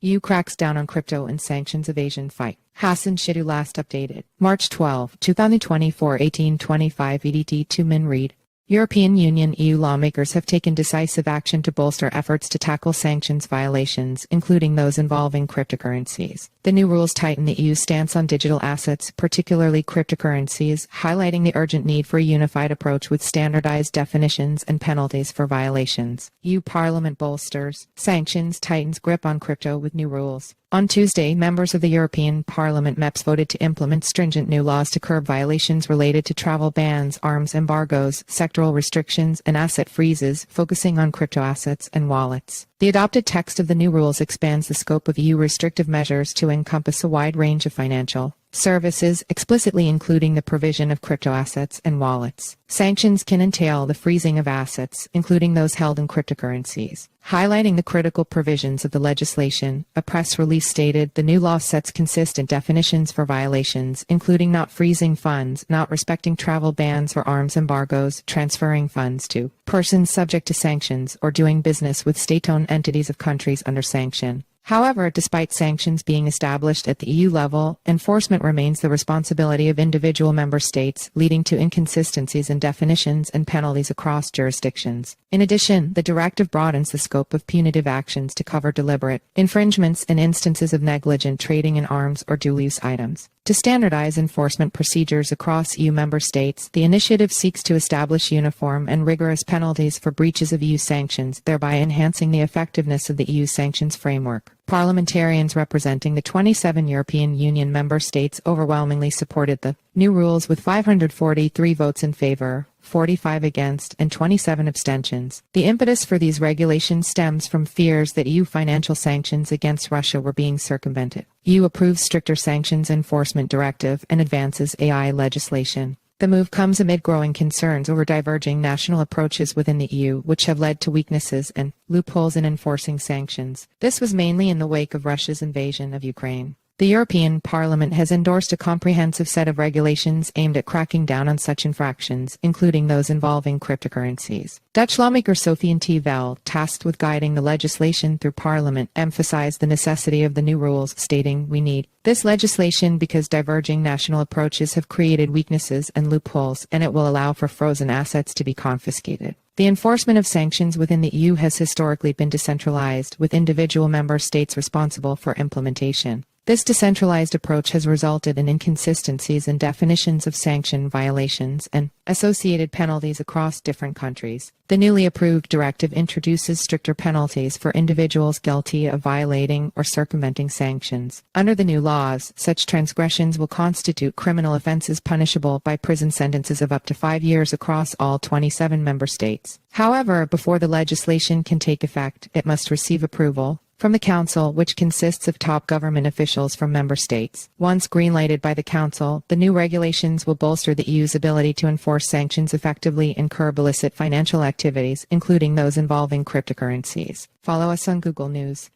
EU cracks down on crypto and sanctions evasion fight. Hassan Shittu last updated. March 12, 2024, 18:25 EDT. 2-min read. European Union EU lawmakers have taken decisive action to bolster efforts to tackle sanctions violations, including those involving cryptocurrencies. The new rules tighten the EU's stance on digital assets, particularly cryptocurrencies, highlighting the urgent need for a unified approach with standardized definitions and penalties for violations. EU Parliament bolsters. Sanctions tightens grip on crypto with new rules. On Tuesday, members of the European Parliament MEPs voted to implement stringent new laws to curb violations related to travel bans, arms embargoes, sectoral restrictions, and asset freezes, focusing on crypto assets and wallets. The adopted text of the new rules expands the scope of EU restrictive measures to encompass a wide range of financial services, explicitly including the provision of crypto assets and wallets. Sanctions can entail the freezing of assets, including those held in cryptocurrencies. Highlighting the critical provisions of the legislation, a press release stated the new law sets consistent definitions for violations, including not freezing funds, not respecting travel bans or arms embargoes, transferring funds to persons subject to sanctions, or doing business with state-owned entities of countries under sanction. However, despite sanctions being established at the EU level, enforcement remains the responsibility of individual member states, leading to inconsistencies in definitions and penalties across jurisdictions. In addition, the directive broadens the scope of punitive actions to cover deliberate infringements and instances of negligent trading in arms or dual-use items. To standardize enforcement procedures across EU member states, the initiative seeks to establish uniform and rigorous penalties for breaches of EU sanctions, thereby enhancing the effectiveness of the EU sanctions framework. Parliamentarians representing the 27 European Union member states overwhelmingly supported the new rules with 543 votes in favor, 45 against, and 27 abstentions. The impetus for these regulations stems from fears that EU financial sanctions against Russia were being circumvented. EU approves stricter sanctions enforcement directive and advances AI legislation. The move comes amid growing concerns over diverging national approaches within the EU, which have led to weaknesses and loopholes in enforcing sanctions. This was mainly in the wake of Russia's invasion of Ukraine. The European Parliament has endorsed a comprehensive set of regulations aimed at cracking down on such infractions, including those involving cryptocurrencies. Dutch lawmaker Sophie 't Veld, tasked with guiding the legislation through Parliament, emphasized the necessity of the new rules, stating, "We need this legislation because diverging national approaches have created weaknesses and loopholes, and it will allow for frozen assets to be confiscated." The enforcement of sanctions within the EU has historically been decentralized, with individual member states responsible for implementation. This decentralized approach has resulted in inconsistencies in definitions of sanction violations and associated penalties across different countries. The newly approved directive introduces stricter penalties for individuals guilty of violating or circumventing sanctions. Under the new laws, such transgressions will constitute criminal offenses punishable by prison sentences of up to 5 years across all 27 member states. However, before the legislation can take effect, it must receive approval from the Council, which consists of top government officials from member states. Once greenlighted by the Council, the new regulations will bolster the EU's ability to enforce sanctions effectively and curb illicit financial activities, including those involving cryptocurrencies. Follow us on Google News.